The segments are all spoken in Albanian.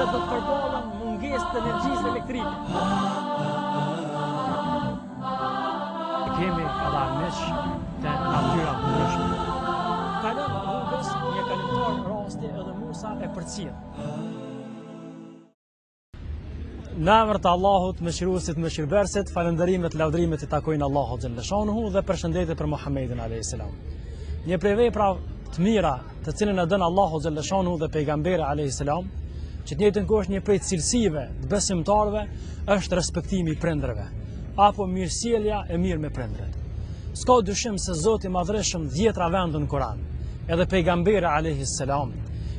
se do të përballen mungesë të energjisë elektrike. Kemi edhe armiq të natyra ndryshme. Kalon rrugës një kalimtar rasti edhe Musa e përcjell. Në emër të Allahut, mëshiruesit, mëshirëbërësit, falënderimet, lavdrimet i takojnë Allahut xhallashanuhu dhe përshëndetje për Muhammedin alayhis salam. Një prej veprave të mira, të cilën e dën Allahu xhallashanuhu dhe pejgamberi alayhis salam, që të njëjtën kohë është një prej cilësive të besimtarëve, është respektimi i prindërve, apo mirësjellja e mirë me prindërit. S'ka dyshim se Zoti i Madhreshëm 10 vende në Kur'an, edhe pejgamberi alayhis salam,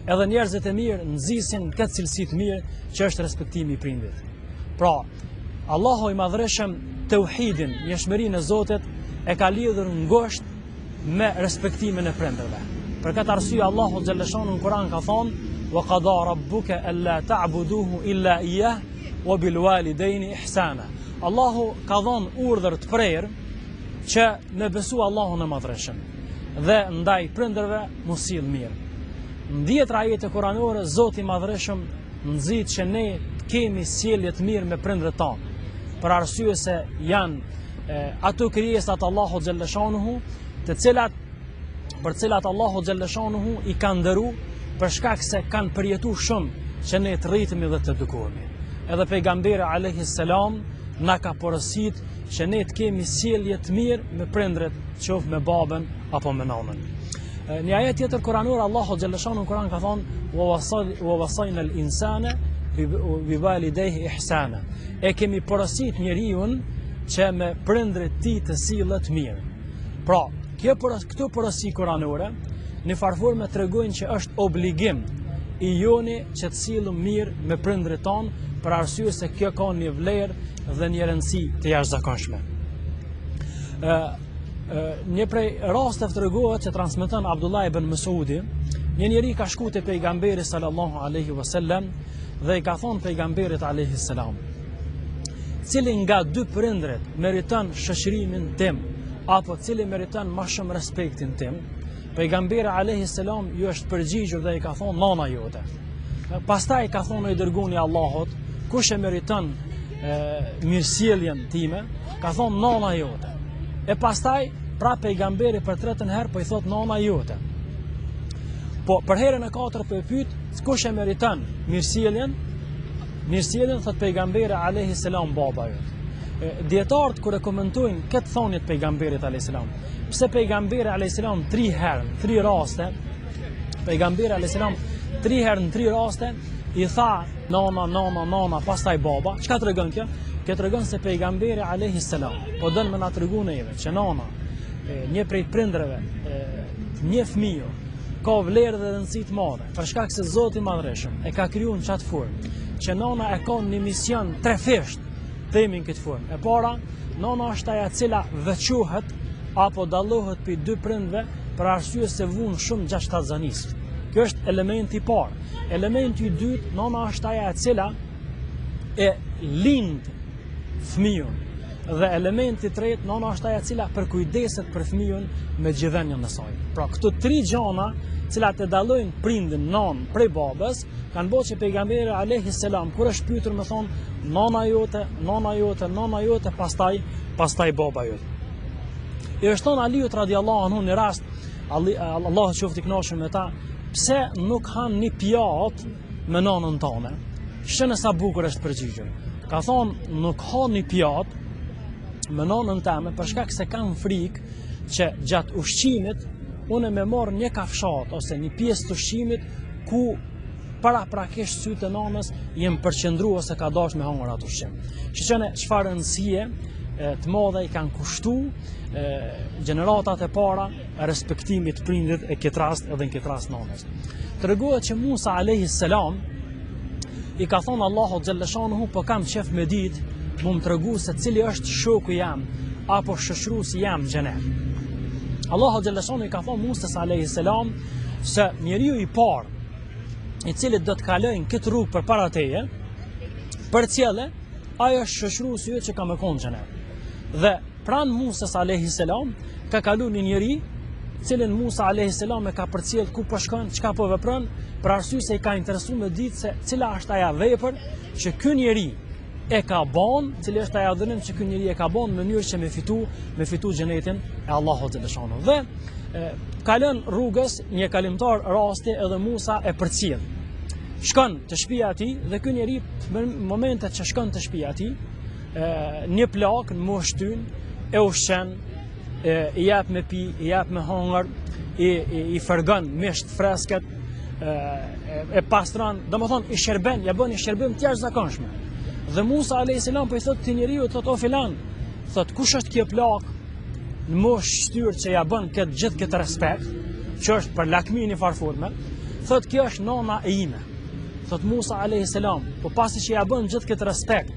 edhe njerëzit e mirë nxisin këtë cilësi të mirë që është respektimi i prindit. Pra, Allahu i Madhreshëm tauhidin, njëshmërinë e Zotit e ka lidhur ngushtë me respektimin e prindërve. Për këtë arsye Allahu xhallashanuhu në Kur'an ka thonë: "Wa qada rabbuka alla ta'buduhu illa iyyah wa bil walidayni ihsana." Allahu ka dhënë urdhër të prerë që me besu Allahun e Madhreshëm dhe ndaj prindërve mos sill mirë. Në 10 ajete kuranore, Zoti i Madhreshëm nxit që ne të kemi sjellje të mirë me prindërit tanë, për arsye se janë ato krijesat Allahu xhallashanuhu, për cilat Allahu xhallashanuhu i ka ndëru për shkak se kanë përjetuar shumë që ne të rritemi dhe të edukohemi. Edhe pejgamberi alayhis salam na ka porositur që ne të kemi sjellje të mirë me prindërit, qoftë me babën apo me nanën. Një ajet tjetër kuranor, Allahu xhallashanuhu në Kur'an ka thonë: "Wa wasayna al-insana bi walidayhi ihsana." E kemi porosit njeriu që me prindërit e tij të sillet mirë. Pra, këto porosi kuranore në farforme tregojnë që është obligim i joni që të sillem mirë me prindërit tanë, për arsye se kjo ka një vlerë dhe një rëndësi të jashtëzakonshme. Një prej rasteve tregohet që transmeton Abdullah ibn Mas'udi, një njeri ka shku te pejgamberi sallallahu alaihi wasallam dhe i ka thonë pejgamberit alayhis salam: "Cili nga dy prindrit meriton shoqërimin tim, apo cili meriton më shumë respektin tim?" Pejgamberi alayhis salam ju është përgjigjur dhe i ka thonë: "Nana jote." Pastaj ka thonë i dërguari i Allahut: "Kush e meriton mirësjelljen time?" Ka thonë: "Nana jote." E pastaj, pra pejgamberi për 3 herë po i thot: "Nana jote." Po për herën e 4 po e pyet: "Kush e meriton mirësjelljen?" Mirësjelljen thot pejgamberi alayhis salam: "Baba jot." Dietarët kur e komentojnë këtë thonje të pejgamberit alayhis salam, pse pejgamberi alayhis salam 3 herë, 3 raste, pejgamberi alayhis salam 3 herë në 3 raste i tha nana, nana, nana, pastaj baba. Çka tregon kjo? Kjo tregon se pejgamberi alayhis salam po don me na tregu neve që nana, një prej prindreve, një fëmijë ka vlerë dhe rëndësi të madhe, për shkak se Zoti i Madhreshëm e ka krijuar në çat formë që nana e ka një mision trefisht, themi në këtë formë. E para, nana është ajo e cila veçohet apo dallohet për 2 prindve për arsye se vun shumë gjatë shtatzanisë. Kjo është elementi i parë. Elementi i dytë, nana është ajo e cila e lind fëmijën. Dhe elementi i tretë, nana është ajo e cila përkujdeset për fëmijën me gjithënjën e saj. Pra këto 3 gjëra, cilat e dallojnë prindin nan prej babës, kanë bërë që pejgamberi alayhis salam kur është pyetur me thonë: "Nana jote, nana jote, nana jote, pastaj baba jote." I është thonë Aliut radiallahu anhu në rast, Allahu qoftë i kënaqur me ta: "Pse nuk han një pjatë me nanën tane?" Shënë sa bukur është përgjigjur. Ka thonë: "Nuk ha një pjatë me nanën tame për shkak se kam frikë që gjatë ushqimit unë me marr një kafshat ose një pjesë të ushqimit ku paraprakisht sytë e nanës jem përqendruar se ka dashur me hangër atë ushqim." Shikoni çfarë rëndësie të madhe i kanë kushtuar gjeneratat e para respektimit prindit e këtë rast edhe në këtë rast nanës. Tregohet që Musa alayhis salam i ka thonë Allahu xhallashanuhu: "Po kam qef me ditë, mu më tregu se cili është shoku jam apo shoqëruesi jam në xhenet." Allahu xhallashanuhu i ka thonë Musa alayhis salam se njeriu i parë i cili do të kalojnë këtë rrugë përpara teje, përcjelle, ai është shoqëruesi yt që ka më konë në xhenet. Dhe pranë Musa alayhis salam ka kalu një njeri cilin Musa a.s. e ka përcjell ku po shkon, çka po vepron, për arsye se i ka interesuar me ditë se cila është ajo vepër që ky njeri e ka bën, cili është ajo adhurim që ky njeri e ka bën në mënyrë që me fitu xhenetin e Allahut xhaleshanu. Dhe ka lënë rrugës një kalimtar rasti edhe Musa e përcjell. Shkon të shtëpia e tij dhe ky njeri në momentet që shkon të shtëpia e tij, një plak në moshtyn e ushqen, i jap me pi, i jap me hongër, i fërgon misht freskët, e pastron, domethënë i shërben, ja bën një shërbim të jashtëzakonshëm. Dhe Musa a.s. po i thot këtij njeriu, thot o filan, thot kush është kjo plak në moshë shtyrë që ja bën gjithë këtë respekt, që është për lakmin i farforme, thot kjo është nona e ime. Thot Musa a.s. po pasi që ja bën gjithë këtë respekt,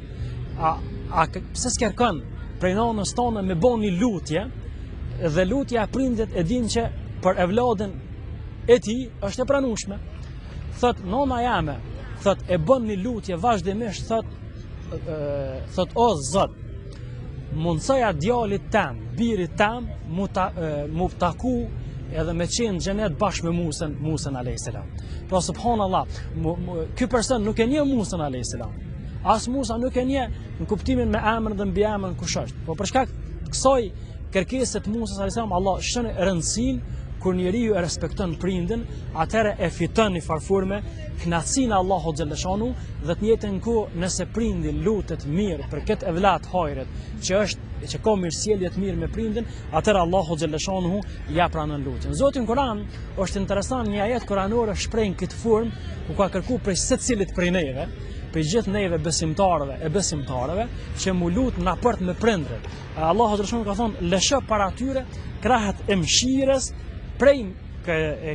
pse s'kërkon prej nonës tonë me bën një lutje, dhe lutja e prindit e din që për evladin e tij është e pranueshme. Thot nona jame, thot e bën një lutje vazhdimisht, thot o Zot, mundsoja djalit tam, birit tam, mu taku edhe me qenë xhenet bashkë me Musën a.s. Pra subhanallah, ky person nuk e njeh Musën a.s. As Musa nuk e njeh në kuptimin me emrin dhe mbi emrin kush është. Po për shkak të kësaj kërkesë të Musës a.s. Allah shën rëndësinë kur njeriu e respekton prindin, atëherë e fiton në farforme kënaqësinë e Allahut xhaleshanu dhe të njëjtën kohë nëse prindi lutet mirë për këtë evlat hajret që ka mirësjellje të mirë me prindin, atëherë Allahu xhaleshanu ja pranon lutjen. Zoti në Kur'an është interesant, një ajet kuranore shpreh në këtë formë ku ka kërkuar prej secilit prej neve, për gjithë neve besimtarëve që mu lut në raport me prindrit. Allahu xhaleshanu ka thonë lëshë para tyre krahat e mëshirës prej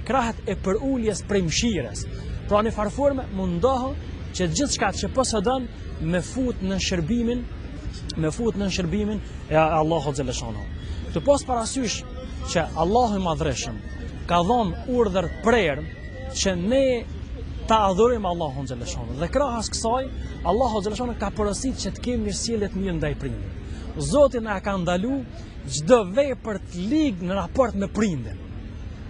krahat e përuljes prej mëshirës. Pra në farforme mundohu që gjithçka që posëdon me fut në shërbimin e Allahut xhaleshanu. Të pos parasysh që Allahu i Madhreshëm ka dhënë urdhër prerë që ne ta adhurojmë Allahun xhaleshanu. Dhe krahas kësaj, Allahu xhaleshanu ka porositur që të kemi mirësjellje të mirë ndaj prindit. Zoti na ka ndaluar çdo vepër të ligë në raport me prindin.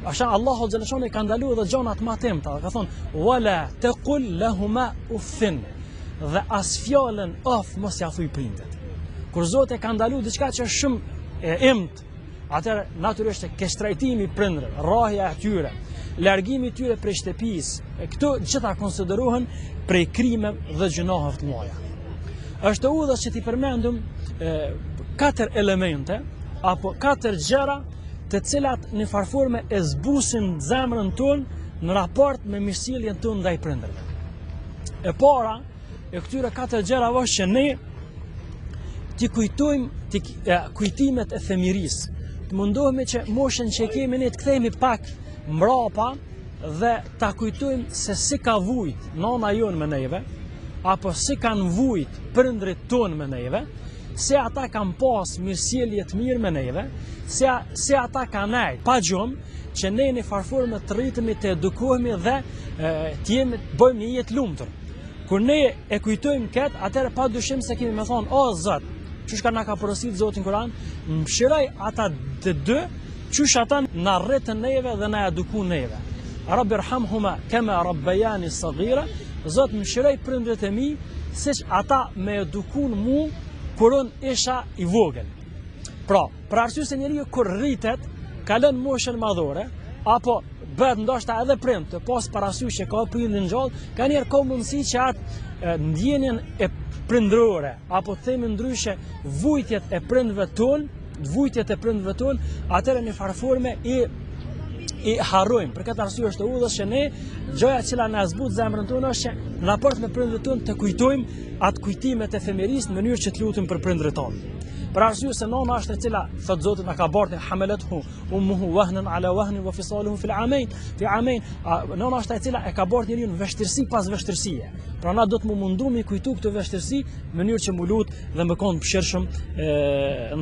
Asha Allahu xhaleshanu ka ndaluar edhe gjonat më të mëta. Ka thonë wala taqul lahuma uffin. Dhe as fjalën of mos ja thuj prindit. Kur Zoti ka ndaluar diçka që është shumë e emt, atëherë natyrisht keq trajtimi i prindërve, rrahja e tyre, largimi i tyre prej shtëpisë, këto gjitha konsiderohen prej krimeve dhe gjunaheve të mëdha. Është udhës që t'i përmendëm 4 elemente apo 4 gjëra të cilat në farforme e zbusin zemrën tonë në raport me mirësjelljen tonë ndaj prindërve. E para e këtyre 4 gjërave është që ne t'i kujtojmë kujtimet e themirisë. Të mundohemi që moshën që kemi ne të kthehemi pak mbrapa dhe ta kujtojmë se si ka vujt nona jonë me neve, apo si kanë vujt prindrit tonë me neve, se ata kanë pas mirësjellje të mirë me neve, se ata kanë nejt pa gjumë që ne në farforme të rritemi, të edukohemi dhe bëjmë një jetë lumtur. Kur ne e kujtojmë këtë, atëherë pa dyshim se kemi me thonë, o Zot, qysh ka na ka porositur Zoti në Kur'an, mëshiroj ata të dy, qysh ata na rritën neve dhe na edukojnë neve. Rabbi irhamhuma kama rabbayani saghira, Zot mëshiroj prindërit e mi, siç ata më edukojnë mua kur unë isha i vogël. Pra, për arsye se njeriu kur rritet, kalon moshën madhore, apo bëhet ndoshta edhe prind, të pas parasysh që ka prindin gjallë, ka njerë ka mundësi që atë ndjenjen e prindrore, apo të themi ndryshe vujtjet e prindve tonë, atëherë në farforme i harrojmë. Për këtë arsye është udhës që ne gjoja e cila na zbut zemrën tonë është që në raport me prindërit tonë të kujtojmë atë kujtimet e femerisë në mënyrë që të lutim për prindërit tonë. Për arsye se nona është e cila thot Zoti na ka bartë hamalathu ummuhu wahnan ala wahnin wa fisaluhu fi amain. Nona është e cila e ka bartë njeriu në vështirësi pas vështirësie. Pra na do të mundu mi kujtu këtë vështirësi në mënyrë që mu lut dhe më kon mëshirshëm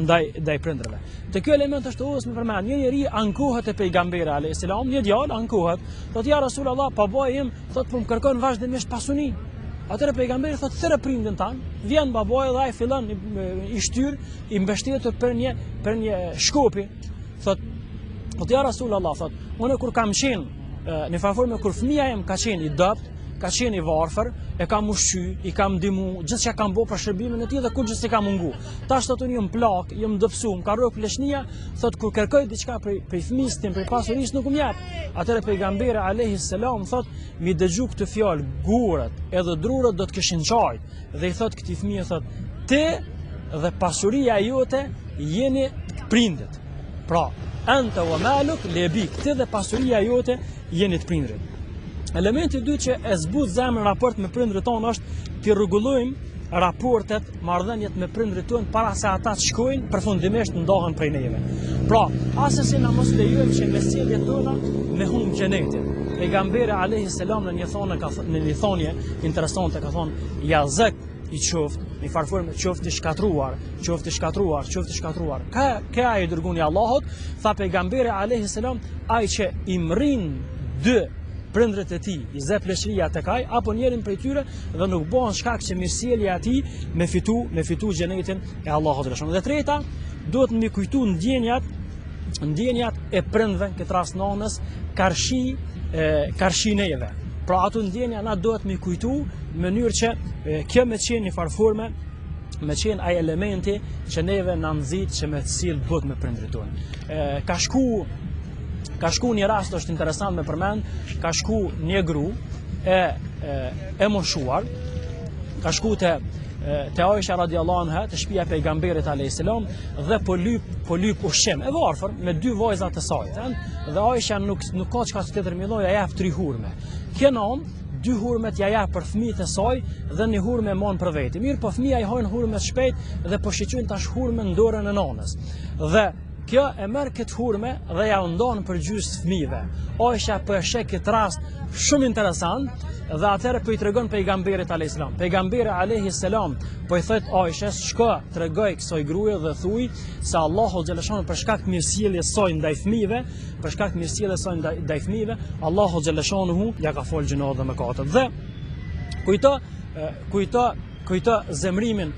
ndaj prindërve. Te ky element është udhës më përmend, një njeri ankohet te pejgamberi alayhis salam, një djalë ankohet, thot ja Rasulullah, babai im thot po më kërkon vazhdimisht pasuni. Atëherë pejgamberi thot thërë prindin tan, vjen babai dhe ai fillon i shtyr, i mbështetur për një shkopi. Thot Po të ja Rasulullah, thot, unë kur kam qenë në farforme kur fëmia jem ka qenë i dopt, ka qenë i varfër, e kam ushqy, i kam ndihmu, gjithçka kam bë për shërbimin e tij dhe kur gjithë si kam mungu. Tash thot unë jam plak, jam dëpsu, më ka rrok pleshnia, thot kur kërkoj diçka prej fëmis tim, prej pasurisë nuk më jap. Atëre pejgamberi alayhi salam thot, mi dëgju këtë fjalë, gurat edhe drurët do të kishin çajt. Dhe i thot këtij fëmijë thot, ti dhe pasuria jote jeni prindët. Pra, anta wa maluk li abik, ti dhe pasuria jote jeni të prindrit. Elementi i dytë që e zbut zemrën raport me prindrit tonë është të rregullojmë raportet, marrëdhëniet me prindrit tonë para se ata të shkojnë përfundimisht ndahen prej neve. Pra, asesi na mos lejojmë që me sjelljet tona me humb xhenetin. Pejgamberi alayhi salam në një thonje interesante ka thonë yazak i qoftë, në farformë qoftë i shkatruar, qoftë i shkatruar, qoftë i shkatruar. Ka ai dërguni Allahut, tha pejgamberi alayhi salam, ai që i mrin dy prindrit e tij, i zë pleshëria tek ai apo njërin prej tyre dhe nuk bëhen shkak që mirësjellja e tij me fitu xhenetin e Allahut të Dhe treta, duhet më kujtu ndjenjat e prindve, këtë rast nonës, karshi neve. Pra ato ndjenja na duhet më kujtu në mënyrë që kjo me qenë një farforme, me qenë ai elementi që neve na nxit që me të sill bot me prindrit tonë. Ka shku një rast është interesant me përmend, ka shku një gru e moshuar, ka shku te Aisha radiallahu anha, te shtëpia e pejgamberit alayhis salam dhe po lyp ushqim e varfër me dy vajza të saj. Dhe Aisha nuk ka çka të determinojë, ja jap 3 hurme. Kenon 2 hurmet ja jap për fëmijët e saj dhe një hurme mon për veti. Mirë, po fëmia i hajn hurmet shpejt dhe po shiqojnë tash hurmen në dorën e nanës. Dhe kjo e merr këtë hurme dhe ja ndon për gjysmë fëmijëve. Aisha po e sheh këtë rast shumë interesant dhe atëherë po i tregon pejgamberit alayhis salam. Pejgamberi alayhis salam po i thot Aishës, shko tregoj kësaj gruaje dhe thuaj se Allahu xhaleshon për shkak të mirësjelljes së ndaj fëmijëve, për shkak të mirësjelljes së ndaj fëmijëve, Allahu xhaleshon ja ka fol gjinohet dhe mëkatet. Dhe kujto zemrimin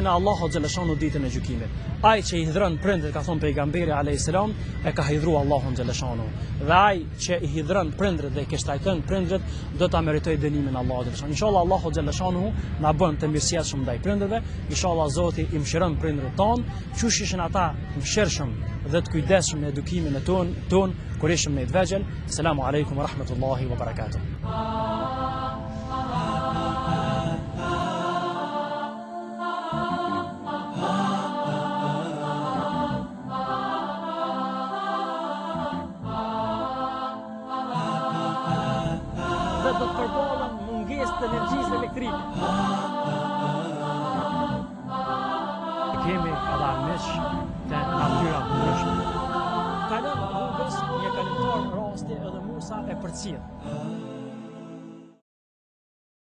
e Allahu xhaleshon ditën e gjykimit. Ai që i hidhron prindrit, ka thënë pejgamberi alayhis salam, e ka hidhruar Allahun xhaleshanu. Dhe ai që i hidhron prindrit dhe i kështajton prindrit, do ta meritojë dënimin e Allahut xhaleshanu. Inshallah Allahu xhaleshanu na bën të mirësjellshëm ndaj prindërve. Inshallah Zoti i mëshiron prindrit ton, qysh ishin ata mëshirshëm dhe të kujdesshëm në edukimin e ton kur ishim në të vegjël. Selamu alejkum wa rahmatullahi wa barakatuh. Dhe do të përballën mungesë të energjisë elektrike. Kemi edhe meq të natyra ndryshme. Kalon rrugës një kalimtar rasti edhe Musa e përcjell.